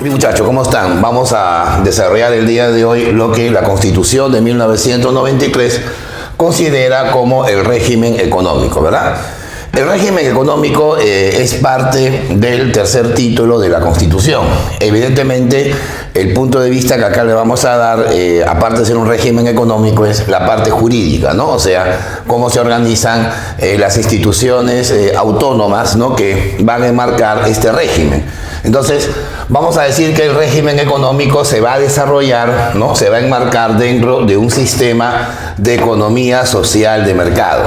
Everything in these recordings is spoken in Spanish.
Mi muchachos, ¿cómo están? Vamos a desarrollar el día de hoy lo que la Constitución de 1993 considera como el régimen económico, ¿verdad? El régimen económico es parte del tercer título de la Constitución. Evidentemente, el punto de vista que acá le vamos a dar, aparte de ser un régimen económico, es la parte jurídica, ¿no? O sea, cómo se organizan las instituciones autónomas, ¿no?, que van a enmarcar este régimen. Entonces, vamos a decir que el régimen económico se va a desarrollar, ¿no?, se va a enmarcar dentro de un sistema de economía social de mercado.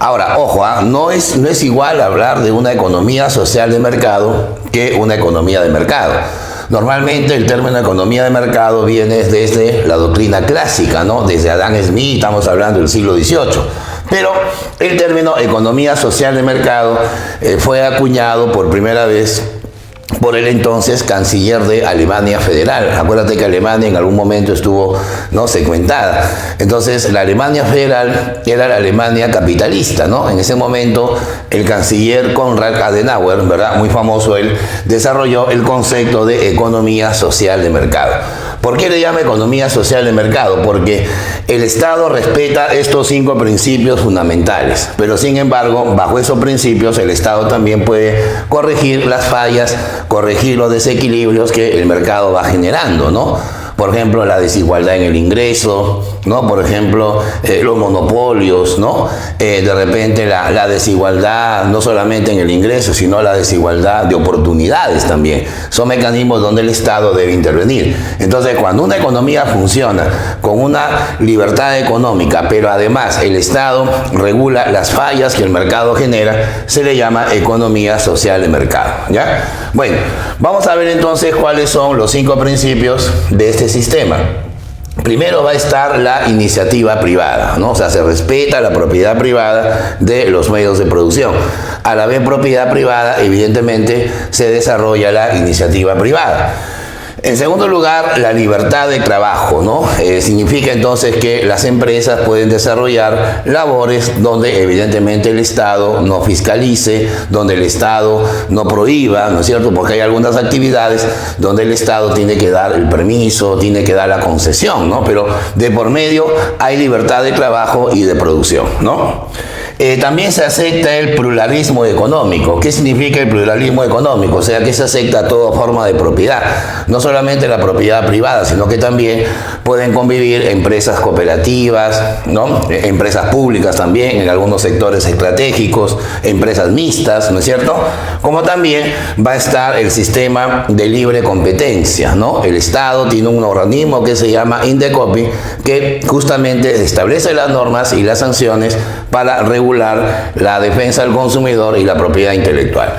Ahora, ojo, no es igual hablar de una economía social de mercado que una economía de mercado. Normalmente el término economía de mercado viene desde la doctrina clásica, ¿no? Desde Adam Smith, estamos hablando del siglo XVIII. Pero el término economía social de mercado fue acuñado por primera vez por el entonces canciller de Alemania Federal. Acuérdate que Alemania en algún momento estuvo, ¿no?, segmentada. Entonces, la Alemania Federal era la Alemania capitalista, ¿no? En ese momento, el canciller Konrad Adenauer, ¿verdad?, muy famoso él, desarrolló el concepto de economía social de mercado. ¿Por qué le llama economía social de mercado? Porque el Estado respeta estos 5 principios fundamentales, pero sin embargo, bajo esos principios, el Estado también puede corregir las fallas, corregir los desequilibrios que el mercado va generando, ¿no? Por ejemplo, la desigualdad en el ingreso, ¿no? Por ejemplo, los monopolios, ¿no? De repente la desigualdad no solamente en el ingreso, sino la desigualdad de oportunidades también. Son mecanismos donde el Estado debe intervenir. Entonces, cuando una economía funciona con una libertad económica, pero además el Estado regula las fallas que el mercado genera, se le llama economía social de mercado, ¿ya? Bueno, vamos a ver entonces cuáles son los 5 principios de este sistema. Primero va a estar la iniciativa privada, ¿no? O sea, se respeta la propiedad privada de los medios de producción. A la vez propiedad privada, evidentemente, se desarrolla la iniciativa privada. En segundo lugar, la libertad de trabajo, ¿no? Significa entonces que las empresas pueden desarrollar labores donde evidentemente el Estado no fiscalice, donde el Estado no prohíba, ¿no es cierto? Porque hay algunas actividades donde el Estado tiene que dar el permiso, tiene que dar la concesión, ¿no? Pero de por medio hay libertad de trabajo y de producción, ¿no? También se acepta el pluralismo económico. ¿Qué significa el pluralismo económico? O sea, que se acepta toda forma de propiedad. No solamente la propiedad privada, sino que también pueden convivir empresas cooperativas, ¿no? Empresas públicas también, en algunos sectores estratégicos, empresas mixtas, ¿no es cierto? Como también va a estar el sistema de libre competencia, ¿no? El Estado tiene un organismo que se llama INDECOPI, que justamente establece las normas y las sanciones para regular la defensa del consumidor y la propiedad intelectual.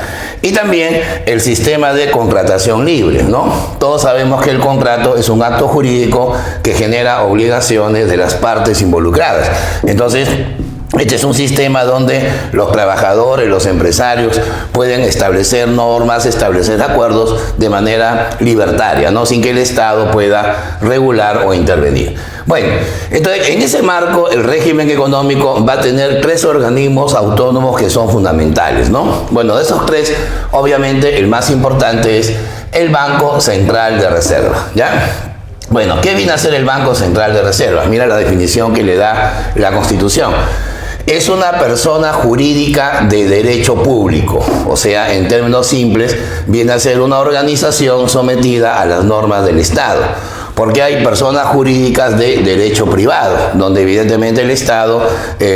Y también el sistema de contratación libre, ¿no? Todos sabemos que el contrato es un acto jurídico que genera obligaciones de las partes involucradas. Entonces, este es un sistema donde los trabajadores, los empresarios pueden establecer normas, establecer acuerdos de manera libertaria, ¿no?, sin que el Estado pueda regular o intervenir. Bueno, entonces en ese marco el régimen económico va a tener 3 organismos autónomos que son fundamentales, ¿no? Bueno, de esos 3, obviamente el más importante es el Banco Central de Reserva, ¿ya? Bueno, ¿qué viene a ser el Banco Central de Reserva? Mira la definición que le da la Constitución. Es una persona jurídica de derecho público, o sea, en términos simples, viene a ser una organización sometida a las normas del Estado. Porque hay personas jurídicas de derecho privado, donde evidentemente el Estado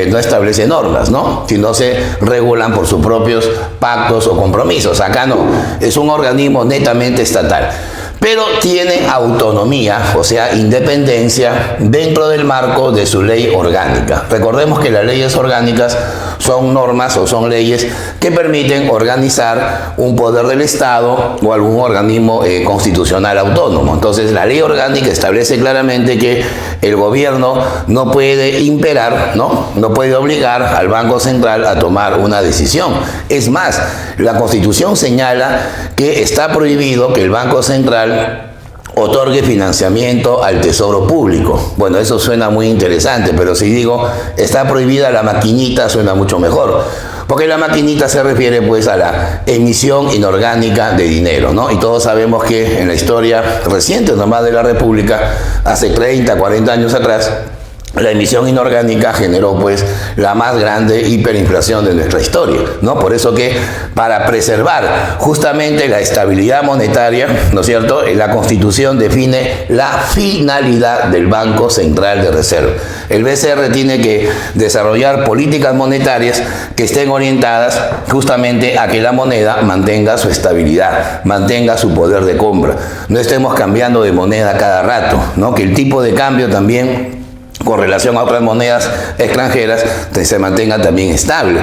no establece normas, ¿no?, sino se regulan por sus propios pactos o compromisos. Acá no, es un organismo netamente estatal. Pero tiene autonomía, o sea, independencia, dentro del marco de su ley orgánica. Recordemos que las leyes orgánicas son normas o son leyes que permiten organizar un poder del Estado o algún organismo constitucional autónomo. Entonces, la ley orgánica establece claramente que el gobierno no puede imperar, no puede obligar al Banco Central a tomar una decisión. Es más, la Constitución señala que está prohibido que el Banco Central otorgue financiamiento al tesoro público. Bueno, eso suena muy interesante, pero si digo está prohibida la maquinita, suena mucho mejor. Porque la maquinita se refiere pues a la emisión inorgánica de dinero, ¿no? Y todos sabemos que en la historia reciente nomás de la República, hace 30, 40 años atrás, la emisión inorgánica generó pues la más grande hiperinflación de nuestra historia, ¿no? Por eso que para preservar justamente la estabilidad monetaria, ¿no es cierto?, la Constitución define la finalidad del Banco Central de Reserva. El BCR tiene que desarrollar políticas monetarias que estén orientadas justamente a que la moneda mantenga su estabilidad, mantenga su poder de compra. No estemos cambiando de moneda cada rato, ¿no? Que el tipo de cambio también, con relación a otras monedas extranjeras, se mantenga también estable,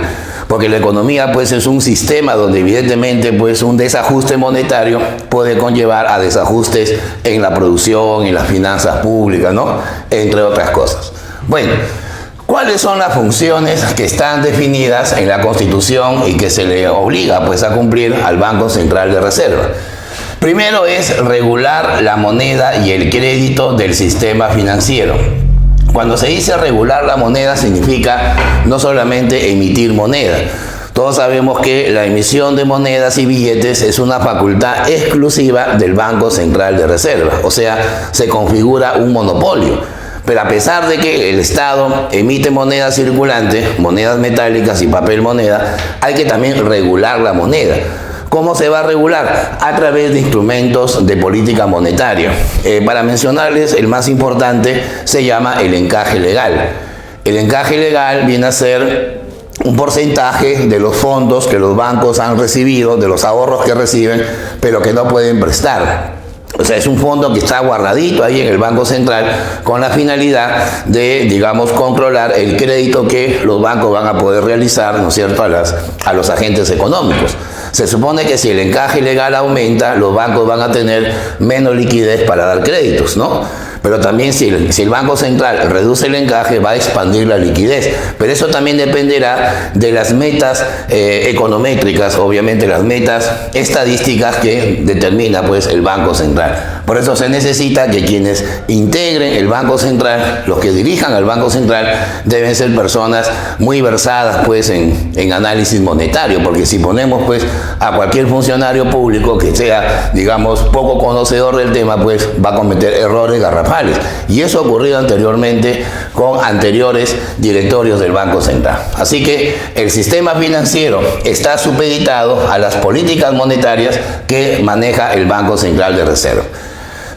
porque la economía pues es un sistema donde evidentemente pues un desajuste monetario puede conllevar a desajustes en la producción, en las finanzas públicas, ¿no?, entre otras cosas. Bueno, ¿cuáles son las funciones que están definidas en la Constitución y que se le obliga pues a cumplir al Banco Central de Reserva? Primero es regular la moneda y el crédito del sistema financiero. Cuando se dice regular la moneda significa no solamente emitir moneda. Todos sabemos que la emisión de monedas y billetes es una facultad exclusiva del Banco Central de Reserva, o sea, se configura un monopolio. Pero a pesar de que el Estado emite moneda circulante, monedas metálicas y papel moneda, hay que también regular la moneda. ¿Cómo se va a regular? A través de instrumentos de política monetaria. Para mencionarles, el más importante se llama el encaje legal. El encaje legal viene a ser un porcentaje de los fondos que los bancos han recibido, de los ahorros que reciben, pero que no pueden prestar. O sea, es un fondo que está guardadito ahí en el Banco Central con la finalidad de, digamos, controlar el crédito que los bancos van a poder realizar, ¿no es cierto?, a los agentes económicos. Se supone que si el encaje legal aumenta, los bancos van a tener menos liquidez para dar créditos, ¿no? Pero también si el Banco Central reduce el encaje, va a expandir la liquidez. Pero eso también dependerá de las metas econométricas, obviamente las metas estadísticas que determina pues el Banco Central. Por eso se necesita que quienes integren el Banco Central, los que dirijan al Banco Central, deben ser personas muy versadas pues en análisis monetario, porque si ponemos pues a cualquier funcionario público que sea, digamos, poco conocedor del tema, pues va a cometer errores garrafales. Y eso ha ocurrido anteriormente con anteriores directorios del Banco Central. Así que el sistema financiero está supeditado a las políticas monetarias que maneja el Banco Central de Reserva.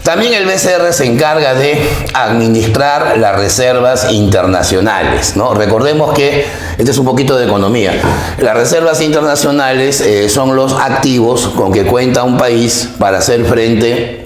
También el BCR se encarga de administrar las reservas internacionales, ¿no? Recordemos que, este es un poquito de economía, las reservas internacionales son los activos con que cuenta un país para hacer frente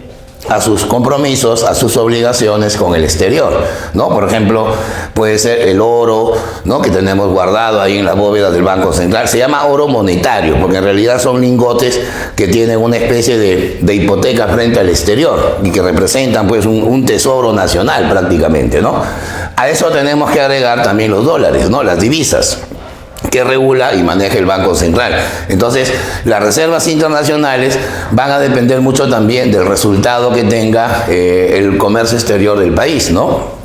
a sus compromisos, a sus obligaciones con el exterior, ¿no? Por ejemplo, puede ser el oro, ¿no?, que tenemos guardado ahí en la bóveda del Banco Central. Se llama oro monetario, porque en realidad son lingotes que tienen una especie de hipoteca frente al exterior y que representan pues un tesoro nacional prácticamente, ¿no? A eso tenemos que agregar también los dólares, ¿no?, las divisas que regula y maneja el Banco Central. Entonces, las reservas internacionales van a depender mucho también del resultado que tenga el comercio exterior del país, ¿no?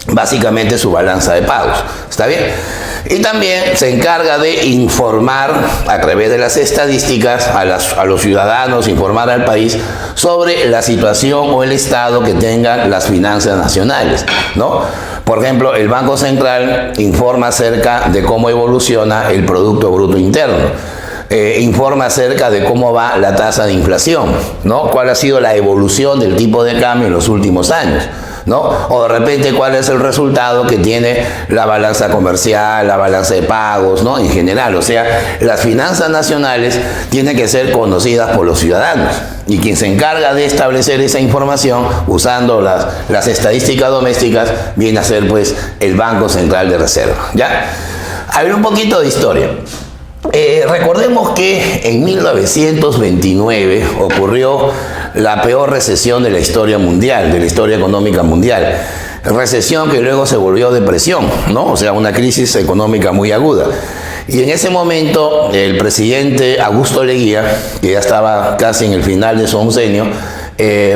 Básicamente su balanza de pagos. ¿Está bien? Y también se encarga de informar a través de las estadísticas a los ciudadanos, informar al país sobre la situación o el estado que tengan las finanzas nacionales, ¿no? Por ejemplo, el Banco Central informa acerca de cómo evoluciona el Producto Bruto Interno. Informa acerca de cómo va la tasa de inflación, ¿no? Cuál ha sido la evolución del tipo de cambio en los últimos años, ¿no? O de repente cuál es el resultado que tiene la balanza comercial, la balanza de pagos, ¿no? En general, o sea, las finanzas nacionales tienen que ser conocidas por los ciudadanos. Y quien se encarga de establecer esa información usando las estadísticas domésticas viene a ser pues el Banco Central de Reserva, ¿ya? A ver un poquito de historia. Recordemos que en 1929 ocurrió la peor recesión de la historia mundial, de la historia económica mundial. Recesión que luego se volvió depresión, ¿no? O sea, una crisis económica muy aguda. Y en ese momento el presidente Augusto Leguía, que ya estaba casi en el final de su oncenio,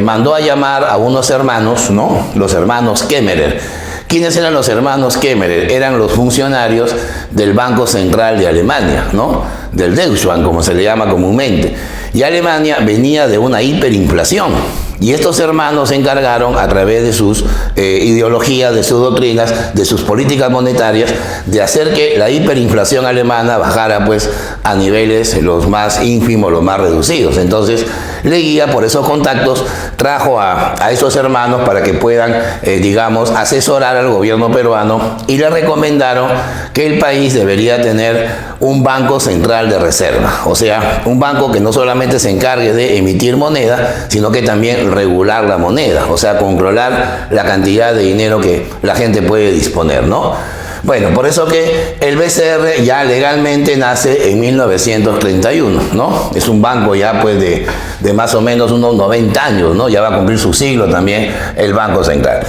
mandó a llamar a unos hermanos, ¿no?, los hermanos Kemmerer, ¿Quiénes eran los hermanos Kemmerer? Eran los funcionarios del Banco Central de Alemania, ¿no? Del Deutsche Bank, como se le llama comúnmente. Y Alemania venía de una hiperinflación. Y estos hermanos se encargaron, a través de sus ideologías, de sus doctrinas, de sus políticas monetarias, de hacer que la hiperinflación alemana bajara pues a niveles los más ínfimos, los más reducidos. Entonces, Leguía, por esos contactos, trajo a esos hermanos para que puedan, digamos, asesorar al gobierno peruano, y le recomendaron que el país debería tener un banco central de reserva. O sea, un banco que no solamente se encargue de emitir moneda, sino que también regular la moneda, o sea, controlar la cantidad de dinero que la gente puede disponer, ¿no? Bueno, por eso que el BCR ya legalmente nace en 1931, ¿no? Es un banco ya pues de más o menos unos 90 años, ¿no? Ya va a cumplir su siglo también el Banco Central.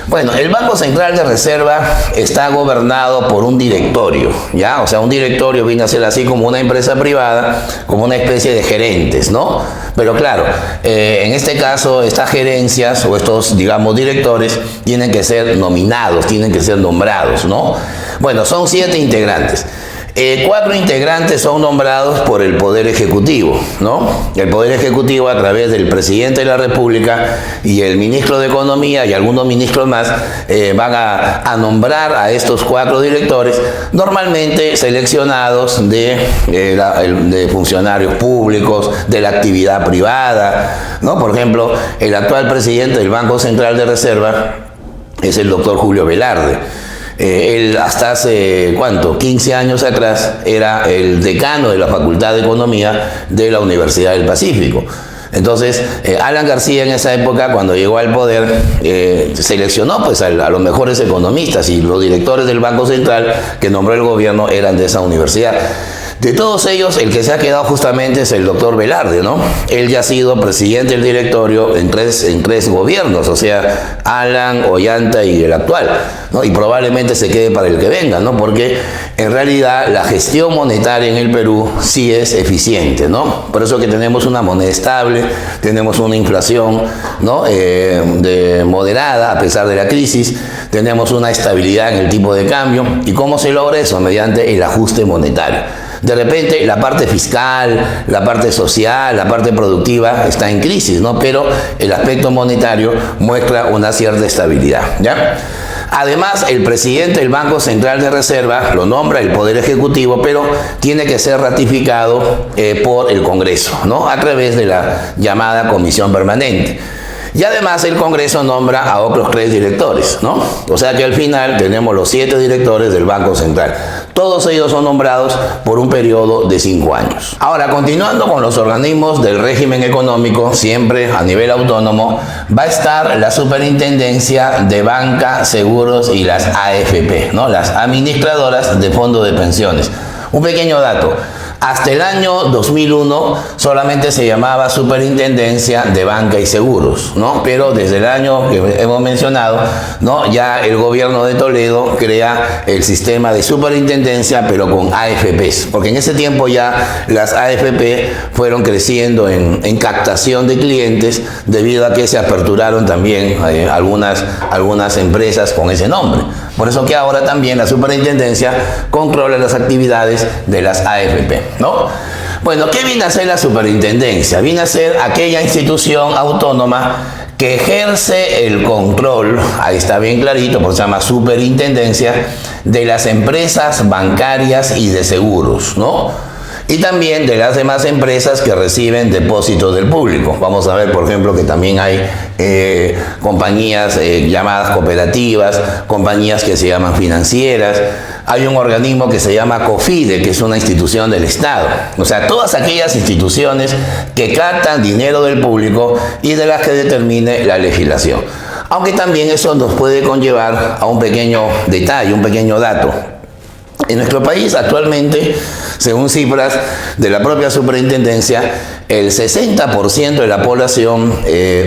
Bueno, el Banco Central de Reserva está gobernado por un directorio, ¿ya? O sea, un directorio viene a ser así como una empresa privada, como una especie de gerentes, ¿no? Pero claro, en este caso, estas gerencias o estos, digamos, directores tienen que ser nominados, tienen que ser nombrados, ¿no? Bueno, son 7 integrantes. 4 integrantes son nombrados por el Poder Ejecutivo, ¿no? El Poder Ejecutivo, a través del Presidente de la República y el Ministro de Economía y algunos ministros más, van a nombrar a estos 4 directores, normalmente seleccionados de funcionarios públicos, de la actividad privada, ¿no? Por ejemplo, el actual presidente del Banco Central de Reserva es el doctor Julio Velarde. Él hasta hace, 15 años atrás, era el decano de la Facultad de Economía de la Universidad del Pacífico. Entonces, Alan García en esa época, cuando llegó al poder, seleccionó pues a los mejores economistas, y los directores del Banco Central que nombró el gobierno eran de esa universidad. De todos ellos, el que se ha quedado justamente es el doctor Velarde, ¿no? Él ya ha sido presidente del directorio en tres gobiernos, o sea, Alan, Ollanta y el actual, ¿no? Y probablemente se quede para el que venga, ¿no? Porque en realidad la gestión monetaria en el Perú sí es eficiente, ¿no? Por eso que tenemos una moneda estable, tenemos una inflación, ¿no? Moderada a pesar de la crisis, tenemos una estabilidad en el tipo de cambio. ¿Y cómo se logra eso? Mediante el ajuste monetario. De repente la parte fiscal, la parte social, la parte productiva está en crisis, ¿no? Pero el aspecto monetario muestra una cierta estabilidad, ¿ya? Además, el presidente del Banco Central de Reserva lo nombra el Poder Ejecutivo, pero tiene que ser ratificado por el Congreso, ¿no? A través de la llamada Comisión Permanente. Y además el Congreso nombra a otros 3 directores, ¿no? O sea que al final tenemos los 7 directores del Banco Central. Todos ellos son nombrados por un periodo de 5 años. Ahora, continuando con los organismos del régimen económico, siempre a nivel autónomo, va a estar la Superintendencia de Banca, Seguros y las AFP, ¿no? Las administradoras de fondos de pensiones. Un pequeño dato. Hasta el año 2001 solamente se llamaba Superintendencia de Banca y Seguros, ¿no? Pero desde el año que hemos mencionado, ¿no? Ya el gobierno de Toledo crea el sistema de superintendencia, pero con AFPs, porque en ese tiempo ya las AFP fueron creciendo en captación de clientes, debido a que se aperturaron también algunas empresas con ese nombre. Por eso que ahora también la superintendencia controla las actividades de las AFP, ¿no? Bueno, ¿qué viene a hacer la superintendencia? Viene a ser aquella institución autónoma que ejerce el control, ahí está bien clarito, porque se llama superintendencia, de las empresas bancarias y de seguros, ¿no? Y también de las demás empresas que reciben depósitos del público. Vamos a ver, por ejemplo, que también hay compañías llamadas cooperativas, compañías que se llaman financieras. Hay un organismo que se llama COFIDE, que es una institución del Estado. O sea, todas aquellas instituciones que captan dinero del público y de las que determine la legislación. Aunque también eso nos puede conllevar a un pequeño detalle, un pequeño dato. En nuestro país actualmente, según cifras de la propia superintendencia, el 60% de la población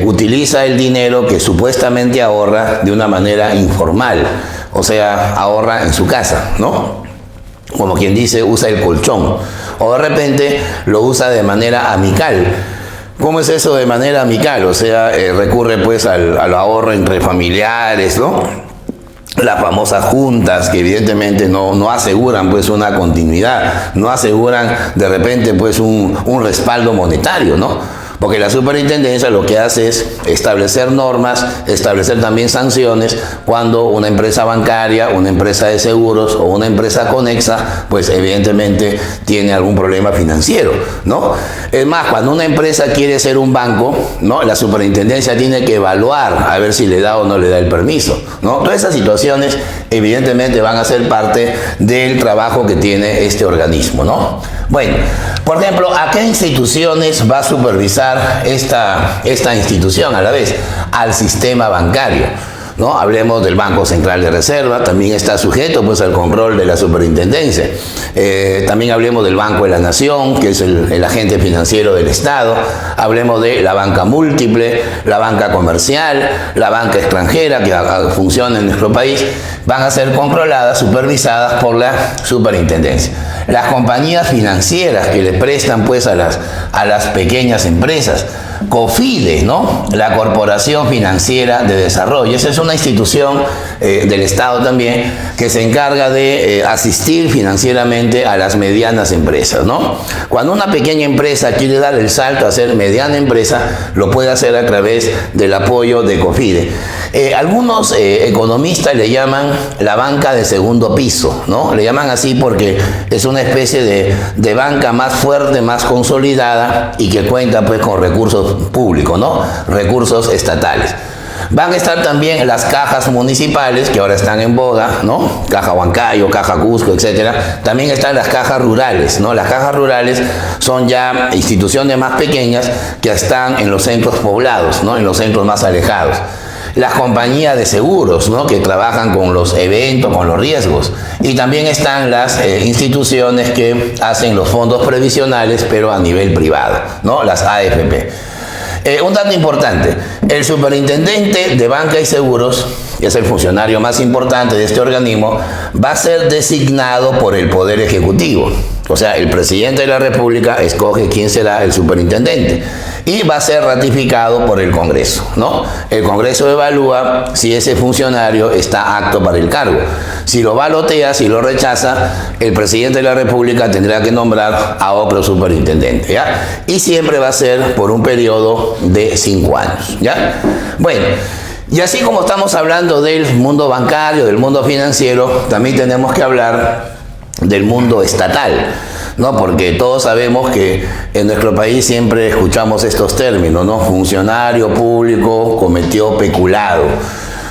utiliza el dinero que supuestamente ahorra de una manera informal, o sea, ahorra en su casa, ¿no? Como quien dice, usa el colchón, o de repente lo usa de manera amical. ¿Cómo es eso de manera amical? O sea, recurre pues al ahorro entre familiares, ¿no? las famosas juntas que evidentemente no aseguran pues una continuidad, no aseguran de repente pues un respaldo monetario, ¿no? Porque la superintendencia lo que hace es establecer normas, establecer también sanciones cuando una empresa bancaria, una empresa de seguros o una empresa conexa, pues evidentemente tiene algún problema financiero, ¿no? Es más, cuando una empresa quiere ser un banco, ¿no? La superintendencia tiene que evaluar a ver si le da o no le da el permiso, ¿no? Todas esas situaciones evidentemente van a ser parte del trabajo que tiene este organismo, ¿no? Bueno, por ejemplo, ¿a qué instituciones va a supervisar esta institución a la vez? Al sistema bancario, ¿no? Hablemos del Banco Central de Reserva, también está sujeto pues al control de la superintendencia. También hablemos del Banco de la Nación, que es el agente financiero del Estado. Hablemos de la banca múltiple, la banca comercial, la banca extranjera que funciona en nuestro país, van a ser controladas, supervisadas por la superintendencia. Las compañías financieras que le prestan pues a las pequeñas empresas, COFIDE, ¿no? La Corporación Financiera de Desarrollo. Esa es una institución del Estado también que se encarga de asistir financieramente a las medianas empresas, ¿no? Cuando una pequeña empresa quiere dar el salto a ser mediana empresa, lo puede hacer a través del apoyo de COFIDE. Algunos economistas le llaman la banca de segundo piso, ¿no? Le llaman así porque es una especie de banca más fuerte, más consolidada y que cuenta pues con recursos públicos, ¿no? Recursos estatales. Van a estar también las cajas municipales que ahora están en boga, ¿no? Caja Huancayo, Caja Cusco, etcétera. También están las cajas rurales, ¿no? Las cajas rurales son ya instituciones más pequeñas que están en los centros poblados, ¿no? En los centros más alejados. Las compañías de seguros, ¿no? Que trabajan con los eventos, con los riesgos. Y también están las instituciones que hacen los fondos previsionales, pero a nivel privado, ¿no? Las AFP. Un dato importante, el superintendente de banca y seguros, que es el funcionario más importante de este organismo, va a ser designado por el Poder Ejecutivo. O sea, el presidente de la República escoge quién será el superintendente y va a ser ratificado por el Congreso, ¿no? El Congreso evalúa si ese funcionario está apto para el cargo. Si lo balotea, si lo rechaza, el presidente de la República tendrá que nombrar a otro superintendente, ¿ya? Y siempre va a ser por un periodo de 5 años, ¿ya? Bueno, y así como estamos hablando del mundo bancario, del mundo financiero, también tenemos que hablar del mundo estatal, ¿no? Porque todos sabemos que en nuestro país siempre escuchamos estos términos, ¿no? Funcionario público cometió peculado.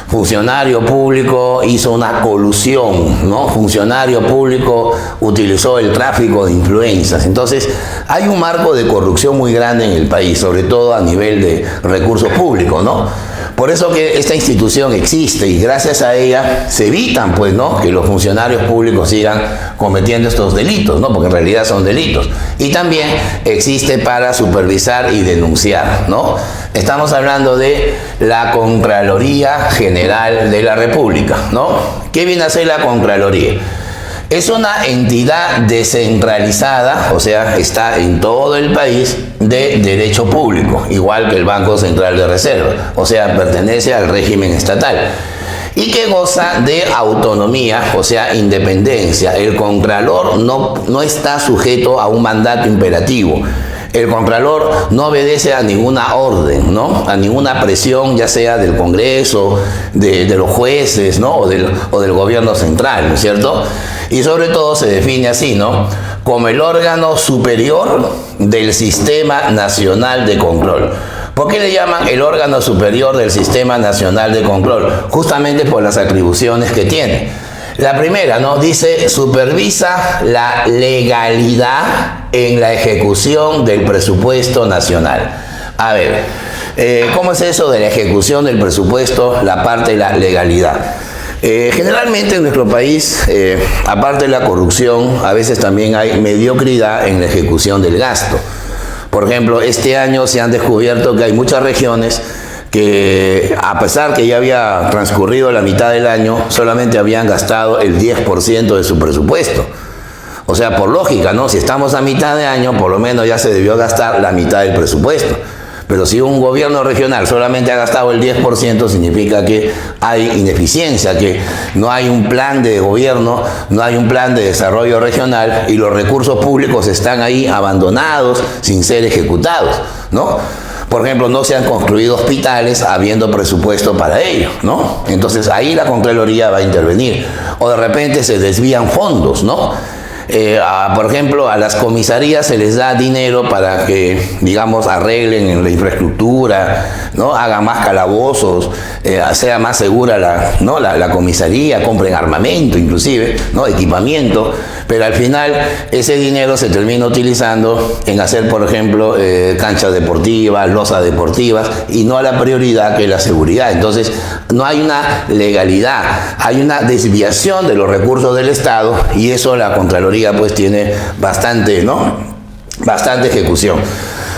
Funcionario público hizo una colusión, ¿no? Funcionario público utilizó el tráfico de influencias. Entonces, hay un marco de corrupción muy grande en el país, sobre todo a nivel de recursos públicos, ¿no? Por eso que esta institución existe y gracias a ella se evitan, pues, ¿no? Que los funcionarios públicos sigan cometiendo estos delitos, ¿no? Porque en realidad son delitos. Y también existe para supervisar y denunciar, ¿no? Estamos hablando de la Contraloría General de la República, ¿no? ¿Qué viene a ser la Contraloría? Es una entidad descentralizada, o sea, está en todo el país, de derecho público, igual que el Banco Central de Reserva, o sea, pertenece al régimen estatal y que goza de autonomía, o sea, independencia. El Contralor no está sujeto a un mandato imperativo. El Contralor no obedece a ninguna orden, ¿no? A ninguna presión, ya sea del Congreso, de los jueces, ¿no? O del gobierno central, ¿no es cierto? Y sobre todo se define así, ¿no? Como el órgano superior del Sistema Nacional de Control. ¿Por qué le llaman el órgano superior del Sistema Nacional de Control? Justamente por las atribuciones que tiene. La primera, ¿no? Dice, supervisa la legalidad en la ejecución del presupuesto nacional. A ver, ¿cómo es eso de la ejecución del presupuesto? La parte de la legalidad. Generalmente en nuestro país, aparte de la corrupción, a veces también hay mediocridad en la ejecución del gasto. Por ejemplo, este año se han descubierto que hay muchas regiones que, a pesar que ya había transcurrido la mitad del año, solamente habían gastado el 10% de su presupuesto. O sea, por lógica, ¿no? Si estamos a mitad de año, por lo menos ya se debió gastar la mitad del presupuesto. Pero si un gobierno regional solamente ha gastado el 10%, significa que hay ineficiencia, que no hay un plan de gobierno, no hay un plan de desarrollo regional y los recursos públicos están ahí abandonados sin ser ejecutados, ¿no? Por ejemplo, no se han construido hospitales habiendo presupuesto para ello, ¿no? Entonces ahí la Contraloría va a intervenir. O de repente se desvían fondos, ¿no? Por ejemplo, a las comisarías se les da dinero para que, digamos, arreglen en la infraestructura, ¿no? Hagan más calabozos, sea más segura la comisaría, compren armamento inclusive, ¿no? Equipamiento, pero al final ese dinero se termina utilizando en hacer, por ejemplo, canchas deportivas, losas deportivas, y no a la prioridad que es la seguridad. Entonces, no hay una legalidad, hay una desviación de los recursos del Estado, y eso la Contraloría pues tiene bastante, ¿no? Bastante ejecución.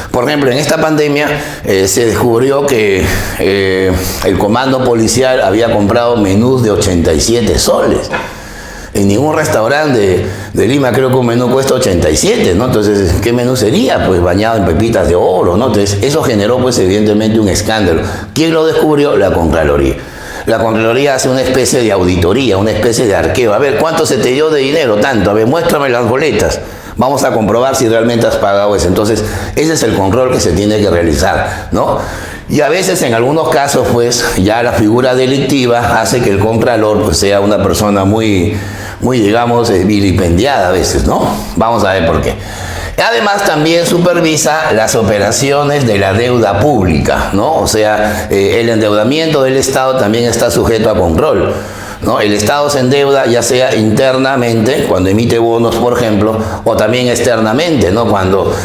Por ejemplo, en esta pandemia se descubrió que el comando policial había comprado menús de 87 soles. En ningún restaurante de Lima creo que un menú cuesta 87, ¿no? Entonces, ¿qué menú sería? Pues bañado en pepitas de oro, ¿no? Entonces, eso generó pues evidentemente un escándalo. ¿Quién lo descubrió? La Contraloría. La Contraloría hace una especie de auditoría, una especie de arqueo. A ver, ¿cuánto se te dio de dinero? Tanto. A ver, muéstrame las boletas. Vamos a comprobar si realmente has pagado eso. Entonces, ese es el control que se tiene que realizar, ¿no? Y a veces, en algunos casos, pues, ya la figura delictiva hace que el Contralor pues, sea una persona muy, digamos, vilipendiada a veces, ¿no? Vamos a ver por qué. Además, también supervisa las operaciones de la deuda pública, ¿no? O sea, el endeudamiento del Estado también está sujeto a control, ¿no? El Estado se endeuda ya sea internamente, cuando emite bonos, por ejemplo, o también externamente, ¿no? Cuando,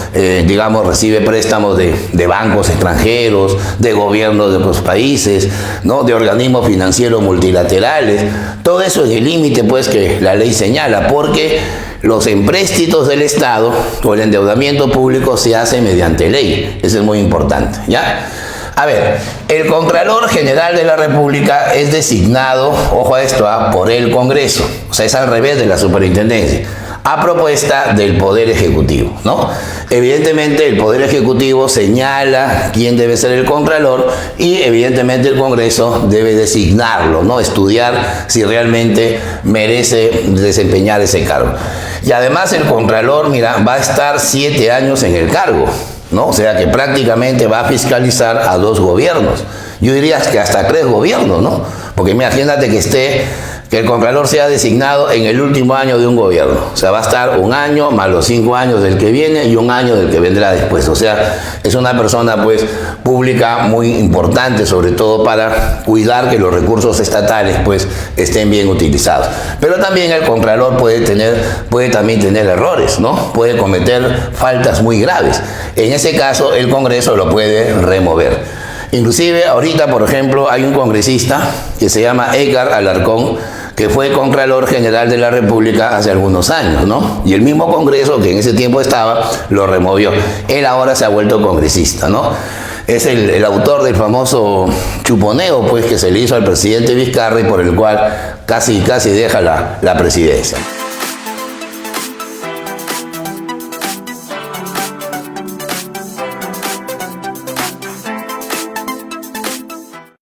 digamos, recibe préstamos de bancos extranjeros, de gobiernos de otros países, ¿no? De organismos financieros multilaterales. Todo eso es el límite, pues, que la ley señala, porque los empréstitos del Estado o el endeudamiento público se hace mediante ley. Eso es muy importante, ¿ya? A ver, el Contralor General de la República es designado, ojo a esto, por el Congreso. O sea, es al revés de la Superintendencia, a propuesta del Poder Ejecutivo, ¿no? Evidentemente, el Poder Ejecutivo señala quién debe ser el Contralor y evidentemente el Congreso debe designarlo, ¿no? Estudiar si realmente merece desempeñar ese cargo. Y además el Contralor, mira, va a estar 7 años en el cargo, ¿no? O sea que prácticamente va a fiscalizar a 2 gobiernos. Yo diría que hasta 3 gobiernos, ¿no? Porque imagínate que el Contralor sea designado en el último año de un gobierno. O sea, va a estar 1 año más los 5 años del que viene y 1 año del que vendrá después. O sea, es una persona pues pública muy importante, sobre todo para cuidar que los recursos estatales pues estén bien utilizados. Pero también el Contralor puede también tener errores, ¿no? Puede cometer faltas muy graves. En ese caso, el Congreso lo puede remover. Inclusive, ahorita, por ejemplo, hay un congresista que se llama Edgar Alarcón, que fue Contralor General de la República hace algunos años, ¿no? Y el mismo Congreso que en ese tiempo estaba, lo removió. Él ahora se ha vuelto congresista, ¿no? Es el autor del famoso chuponeo, pues, que se le hizo al presidente Vizcarra y por el cual casi deja la presidencia.